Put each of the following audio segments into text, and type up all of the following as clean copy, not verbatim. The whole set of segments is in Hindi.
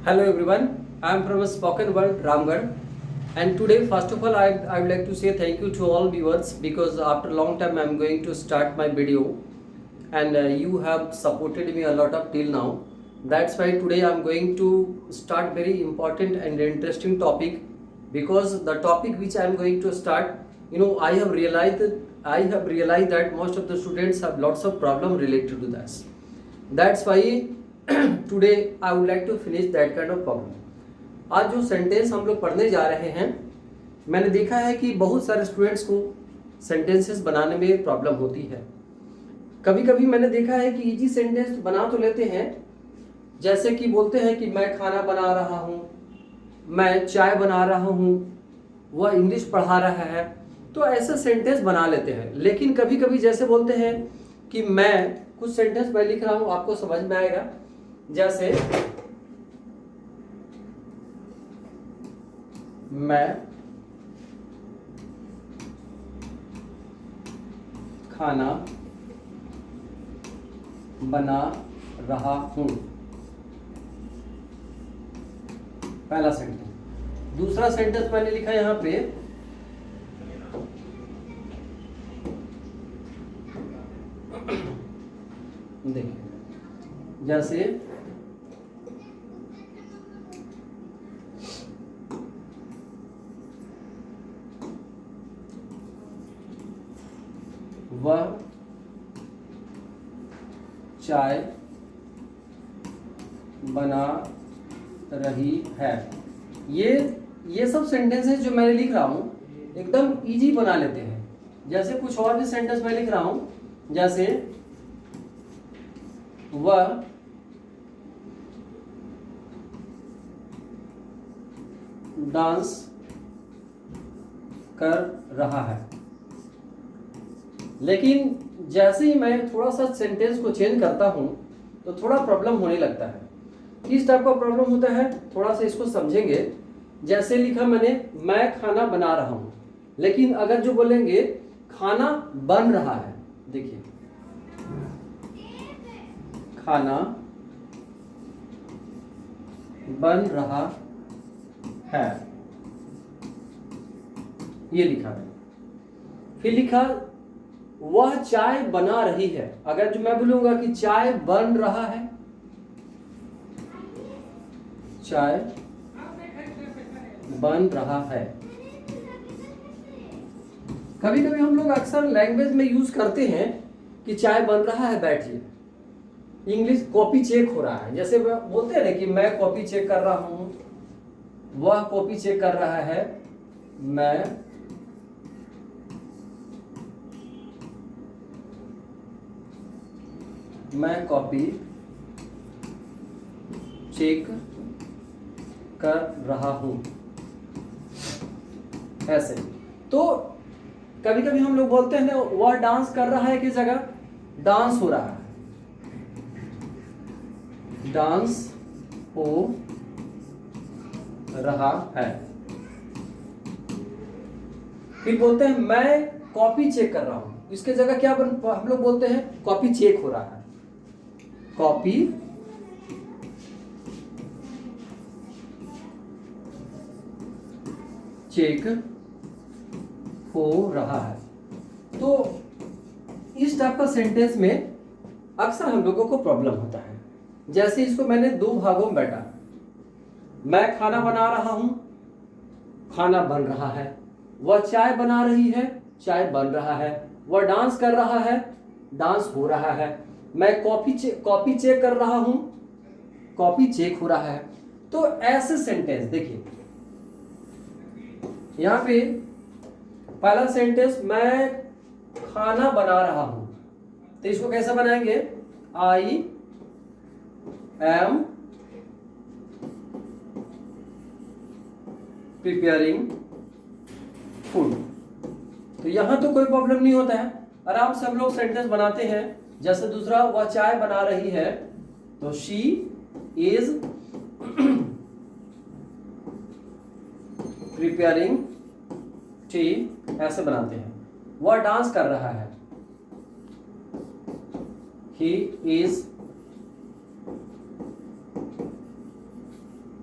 Hello everyone, I am from Spoken Word Ramgarh, and today first of all I would like to say thank you to all viewers because after a long time I am going to start my video and you have supported me a lot up till now. That's why today I am going to start very important and interesting topic because the topic which I am going to start, I have realized that most of the students have lots of problem related to this. That's why today I would like to finish that kind of problem. आज जो सेंटेंस हम लोग पढ़ने जा रहे हैं, मैंने देखा है कि बहुत सारे स्टूडेंट्स को सेंटेंसेस बनाने में प्रॉब्लम होती है। कभी कभी मैंने देखा है कि इजी सेंटेंस बना तो लेते हैं, जैसे कि बोलते हैं कि मैं खाना बना रहा हूँ, मैं चाय बना रहा हूँ, वह इंग्लिश पढ़ा रहा है, तो ऐसे सेंटेंस बना लेते हैं। लेकिन कभी कभी जैसे बोलते हैं कि मैं कुछ सेंटेंस मैं लिख रहा हूँ, आपको समझ में आएगा, जैसे मैं खाना बना रहा हूं, पहला सेंटेंस। दूसरा सेंटेंस मैंने लिखा यहां पे देखिए, जैसे वह चाय बना रही है। ये सब सेंटेंसेस जो मैं लिख रहा हूं एकदम इजी बना लेते हैं। जैसे कुछ और भी सेंटेंस मैं लिख रहा हूं, जैसे वह डांस कर रहा है। लेकिन जैसे ही मैं थोड़ा सा सेंटेंस को चेंज करता हूं तो थोड़ा प्रॉब्लम होने लगता है। किस टाइप का प्रॉब्लम होता है, थोड़ा सा इसको समझेंगे। जैसे लिखा मैंने मैं खाना बना रहा हूं, लेकिन अगर जो बोलेंगे खाना बन रहा है, देखिए खाना बन रहा है, ये लिखा है। फिर लिखा वह चाय बना रही है। अगर जो मैं बोलूंगा कि चाय बन रहा है, चाय बन रहा है। कभी कभी हम लोग अक्सर लैंग्वेज में यूज करते हैं कि चाय बन रहा है, बैठिए। इंग्लिश कॉपी चेक हो रहा है, जैसे बोलते हैं ना कि मैं कॉपी चेक कर रहा हूं, वह कॉपी चेक कर रहा है, मैं कॉपी चेक कर रहा हूं, ऐसे। तो कभी कभी हम लोग बोलते हैं ना वह डांस कर रहा है की जगह डांस हो रहा है, डांस हो रहा है। फिर बोलते हैं मैं कॉपी चेक कर रहा हूं, इसके जगह क्या हम लोग बोलते हैं कॉपी चेक हो रहा है, कॉपी चेक हो रहा है। तो इस टाइप का सेंटेंस में अक्सर हम लोगों को प्रॉब्लम होता है। जैसे इसको मैंने दो भागों में बांटा, मैं खाना बना रहा हूं, खाना बन रहा है। वह चाय बना रही है, चाय बन रहा है। वह डांस कर रहा है, डांस हो रहा है। मैं कॉपी चेक कर रहा हूं, कॉपी चेक हो रहा है। तो ऐसे सेंटेंस देखिए, यहां पे पहला सेंटेंस मैं खाना बना रहा हूं, तो इसको कैसे बनाएंगे, आई एम प्रिपेयरिंग फूड। तो यहां तो कोई प्रॉब्लम नहीं होता है, आराम से हम लोग सेंटेंस बनाते हैं। जैसे दूसरा वह चाय बना रही है, तो शी इज प्रिपेयरिंग टी, ऐसे बनाते हैं। वह डांस कर रहा है, ही इज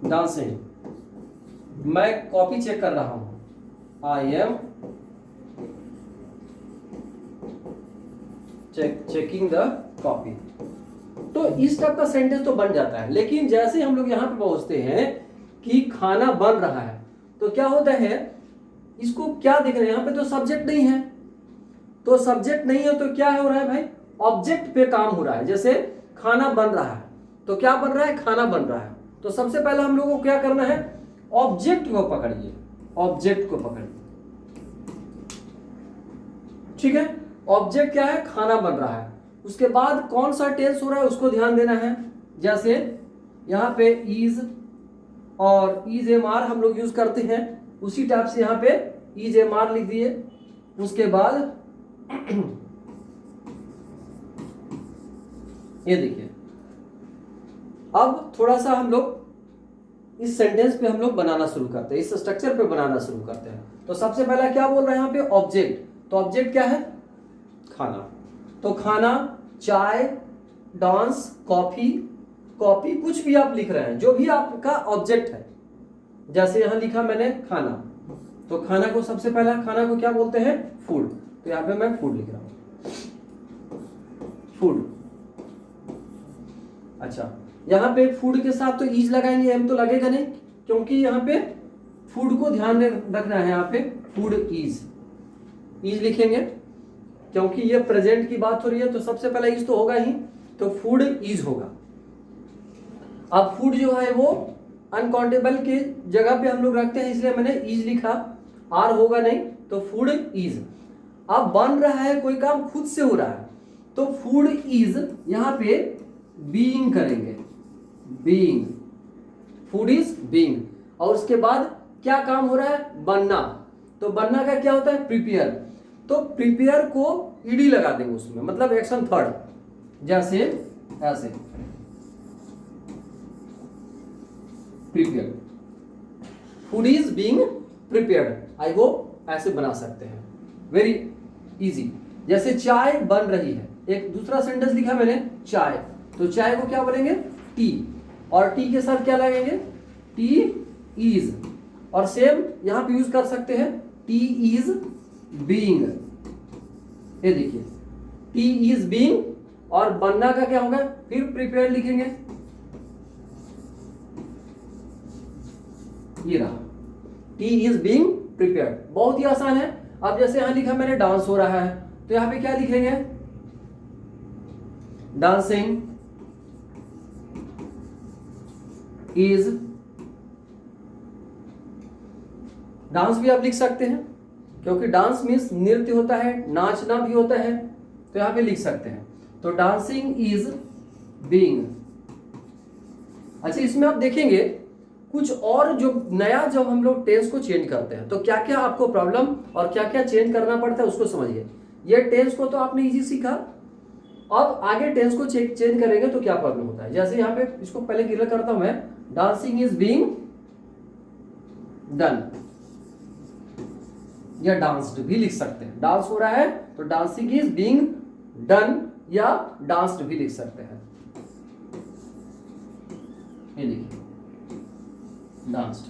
डांसिंग। मैं कॉपी चेक कर रहा हूं, I am checking the copy. तो इस टाइप का सेंटेंस तो बन जाता है। लेकिन जैसे हम लोग यहां पे पहुंचते हैं कि खाना बन रहा है, तो क्या होता है, इसको क्या दिख रहा है, यहां पे तो सब्जेक्ट नहीं है। तो सब्जेक्ट नहीं है तो क्या हो रहा है भाई, ऑब्जेक्ट पे काम हो रहा है। जैसे खाना बन रहा है, तो क्या बन रहा है, खाना बन रहा है। तो सबसे पहले हम लोगों को क्या करना है, ऑब्जेक्ट को पकड़िए, ऑब्जेक्ट को पकड़िए, ठीक है। ऑब्जेक्ट क्या है, खाना बन रहा है। उसके बाद कौन सा टेंस हो रहा है उसको ध्यान देना है। जैसे यहां पे इज और इज एम आर हम लोग यूज करते हैं, उसी टाइप से यहां पे इज एम आर लिख दिए। उसके बाद ये देखिए, अब थोड़ा सा हम लोग इस सेंटेंस पे हम लोग बनाना शुरू करते हैं, इस स्ट्रक्चर पे बनाना शुरू करते हैं। तो सबसे पहला क्या बोल रहे हैं यहाँ पे, ऑब्जेक्ट। तो ऑब्जेक्ट क्या है, खाना। तो खाना, चाय, डांस, कॉफी। कॉफी कुछ भी आप लिख रहे हैं, जो भी आपका ऑब्जेक्ट है। जैसे यहां लिखा मैंने खाना, तो खाना को सबसे पहला, खाना को क्या बोलते हैं, फूड। तो यहां पे मैं फूड लिख रहा हूं, फूड। अच्छा, यहां पे फूड के साथ तो ईज लगाएंगे, एम तो लगेगा नहीं, क्योंकि यहां पे फूड को ध्यान रखना है। यहां पे फूड इज, इज लिखेंगे क्योंकि ये प्रेजेंट की बात हो रही है, तो सबसे पहला इज तो होगा ही, तो फूड इज होगा। अब फूड जो है वो अनकाउंटेबल के जगह पे हम लोग रखते हैं, इसलिए मैंने इज लिखा, आर होगा नहीं, तो फूड इज। अब बन रहा है, कोई काम खुद से हो रहा है, तो फूड इज यहां पे बीइंग करेंगे, बीइंग, फूड इज बीइंग। और उसके बाद क्या काम हो रहा है, बनना। तो बनना का क्या होता है, प्रिपेयर। तो प्रिपेयर को ईडी लगा देंगे उसमें, मतलब एक्शन थर्ड। जैसे ऐसे prepare, food is being prepared. I hope ऐसे बना सकते हैं, वेरी इजी। जैसे चाय बन रही है, एक दूसरा सेंटेंस लिखा मैंने, चाय। तो चाय को क्या बोलेंगे, टी। और टी के साथ क्या लगेंगे, टी इज। और सेम यहां पे यूज कर सकते हैं, टी इज बीइंग। ये देखिए, टी इज बीइंग, और बनना का क्या होगा, फिर प्रिपेयर लिखेंगे, ये रहा, टी इज बीइंग प्रिपेयर्ड। बहुत ही आसान है। अब जैसे यहां लिखा मैंने डांस हो रहा है, तो यहां पे क्या लिखेंगे, डांसिंग इज, डांस भी आप लिख सकते हैं क्योंकि डांस मीन्स नृत्य होता है, नाचना भी होता है, तो यहां पे लिख सकते हैं। तो डांसिंग इज बीइंग। अच्छा, इसमें आप देखेंगे कुछ और जो नया, जब हम लोग टेंस को चेंज करते हैं तो क्या क्या आपको प्रॉब्लम और क्या क्या चेंज करना पड़ता है उसको समझिए। ये टेंस को तो आपने इजी सीखा, अब आगे टेंस को चेंज करेंगे तो क्या प्रॉब्लम होता है। जैसे यहां पे इसको पहले क्लियर करता हूं मैं, डांसिंग इज बीइंग डन, या डांस्ड भी लिख सकते हैं। डांस हो रहा है तो डांसिंग इज बीइंग डन, या डांस्ड भी लिख सकते हैं। ये देखिए, डांस्ड।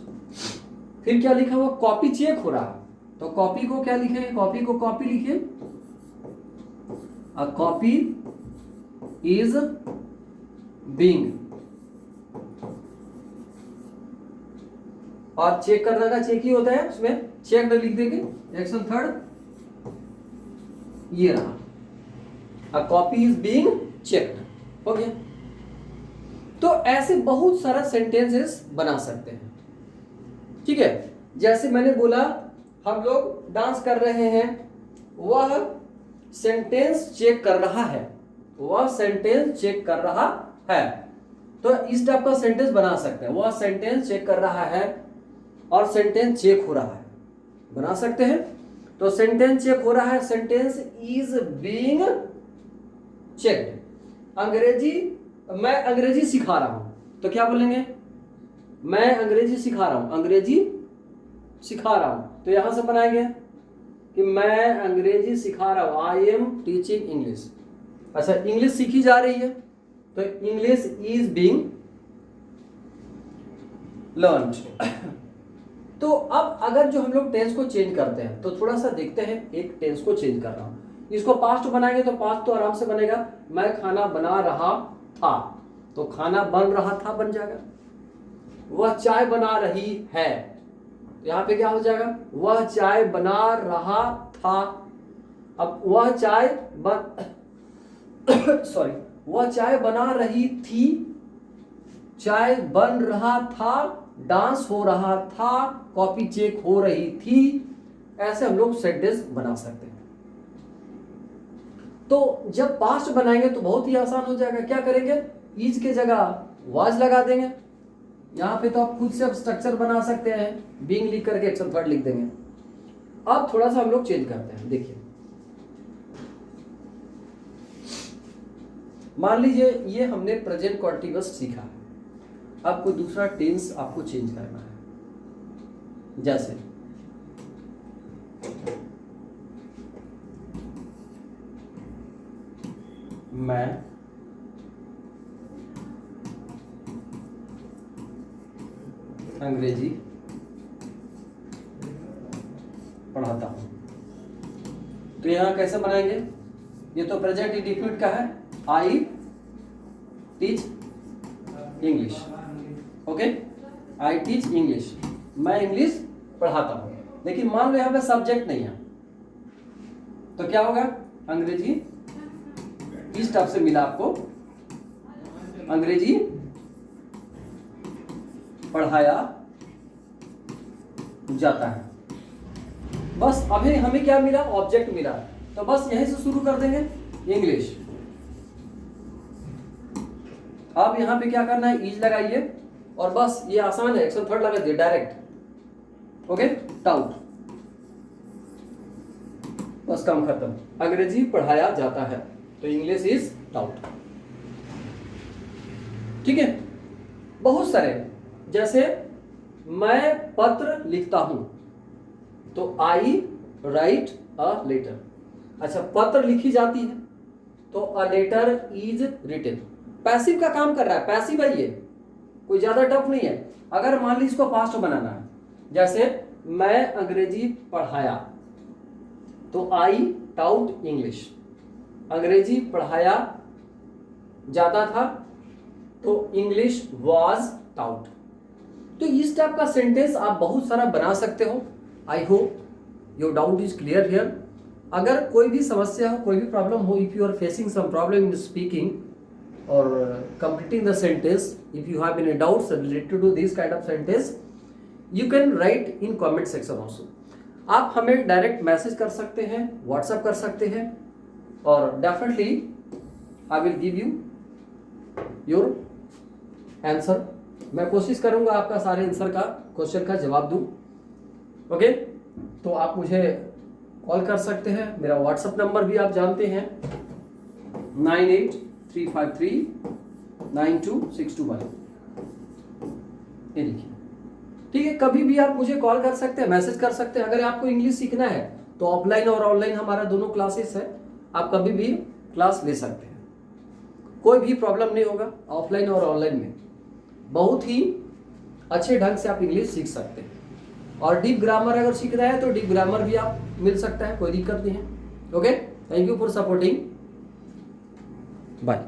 फिर क्या लिखा हुआ, कॉपी चेक हो रहा है, तो कॉपी को क्या लिखेंगे, कॉपी को कॉपी लिखिए, अ कॉपी इज बीइंग। और चेक करने का चेक ही होता है, उसमें चेक लिख देंगे, एक्शन थर्ड, ये रहा, a copy is being checked. Okay, तो ऐसे बहुत सारा सेंटेंसेस बना सकते हैं, ठीक है। जैसे मैंने बोला, हम लोग डांस कर रहे हैं, वह सेंटेंस चेक कर रहा है, वह सेंटेंस चेक कर रहा है। तो इस टाइप का सेंटेंस बना सकते हैं, वह सेंटेंस चेक कर रहा है और सेंटेंस चेक हो रहा है, बना सकते हैं। तो सेंटेंस चेक हो रहा है, सेंटेंस इज बीइंग चेक्ड। अंग्रेजी, मैं अंग्रेजी सिखा रहा हूं, तो क्या बोलेंगे, मैं अंग्रेजी सिखा रहा हूं, अंग्रेजी सिखा रहा हूं। तो यहां से बनाएंगे कि मैं अंग्रेजी सिखा रहा हूं, आई एम टीचिंग इंग्लिश। अच्छा, इंग्लिश सीखी जा रही है, तो इंग्लिश इज बीइंग लर्न्ड। तो अब अगर जो हम लोग टेंस को चेंज करते हैं तो थोड़ा सा देखते हैं, एक टेंस को चेंज कर रहा हूं, इसको पास्ट बनाएंगे तो पास्ट तो आराम से बनेगा, मैं खाना बना रहा था तो खाना बन रहा था बन जाएगा। वह चाय बना रही है, यहां पे क्या हो जाएगा, वह चाय बना रहा था। अब वह चाय सॉरी, वह चाय बना रही थी, चाय बन रहा था, डांस हो रहा था, कॉपी चेक हो रही थी। ऐसे हम लोग सेंटेंस बना सकते हैं। तो जब पास्ट बनाएंगे तो बहुत ही आसान हो जाएगा। क्या करेंगे, इज के जगह वाज लगा देंगे। यहां पे तो आप खुद से अब स्ट्रक्चर बना सकते हैं, बीइंग लिख करके एक्शन थर्ड लिख देंगे। अब थोड़ा सा हम लोग चेंज करते हैं। देखिए, मान लीजिए ये हमने प्रेजेंट कॉन्टिन्यूअस सीखा है, अब कोई दूसरा टेंस आपको चेंज करना है। जैसे मैं अंग्रेजी पढ़ाता हूं, तो यहां कैसे बनाएंगे, ये तो प्रेजेंट इंडेफिनिट का है, I teach English. Okay, I teach English, मैं इंग्लिश पढ़ाता हूं। लेकिन मान लो यहां पे सब्जेक्ट नहीं है, तो क्या होगा, अंग्रेजी इस टर्म से मिला आपको, अंग्रेजी पढ़ाया जाता है। बस अभी हमें क्या मिला, ऑब्जेक्ट मिला, तो बस यहीं से शुरू कर देंगे, इंग्लिश। अब यहां पे क्या करना है, इज लगाइए और बस ये आसान है, एक्शन थर्ड लगा दिए डायरेक्ट। ओके, टाउट, बस काम खत्म, अंग्रेजी पढ़ाया जाता है तो इंग्लिश इज टाउट। ठीक है, बहुत सारे, जैसे मैं पत्र लिखता हूं तो आई राइट अ लेटर। अच्छा, पत्र लिखी जाती है तो a letter is written. Passive का काम कर रहा है, पैसिव है ये, कोई ज्यादा टफ नहीं है। अगर मान ली इसको पास्ट बनाना है, जैसे मैं अंग्रेजी पढ़ाया तो आई टाउट इंग्लिश, अंग्रेजी पढ़ाया जाता था तो इंग्लिश वाज टाउट। तो इस टाइप का सेंटेंस आप बहुत सारा बना सकते हो। I hope your doubt is clear here. अगर कोई भी समस्या हो, कोई भी प्रॉब्लम हो, if you are facing some problem in speaking or completing the sentence, if you have any doubts related to this kind of sentence, you can write in comment section also. आप हमें डायरेक्ट मैसेज कर सकते हैं, व्हाट्सएप कर सकते हैं, और definitely I will give you your answer. मैं कोशिश करूंगा आपका सारे आंसर का, क्वेश्चन का जवाब दूं। ओके, तो आप मुझे कॉल कर सकते हैं, मेरा व्हाट्सएप नंबर भी आप जानते हैं, 9835392621। ये देखिए, ठीक है। कभी भी आप मुझे कॉल कर सकते हैं, मैसेज कर सकते हैं। अगर आपको इंग्लिश सीखना है तो ऑफलाइन और ऑनलाइन हमारा दोनों क्लासेस है, आप कभी भी क्लास ले सकते हैं, कोई भी प्रॉब्लम नहीं होगा। ऑफलाइन और ऑनलाइन में बहुत ही अच्छे ढंग से आप इंग्लिश सीख सकते हैं। और डीप ग्रामर अगर सीखना है तो डीप ग्रामर भी आप मिल सकता है, कोई दिक्कत नहीं है। Okay, thank you for supporting, bye.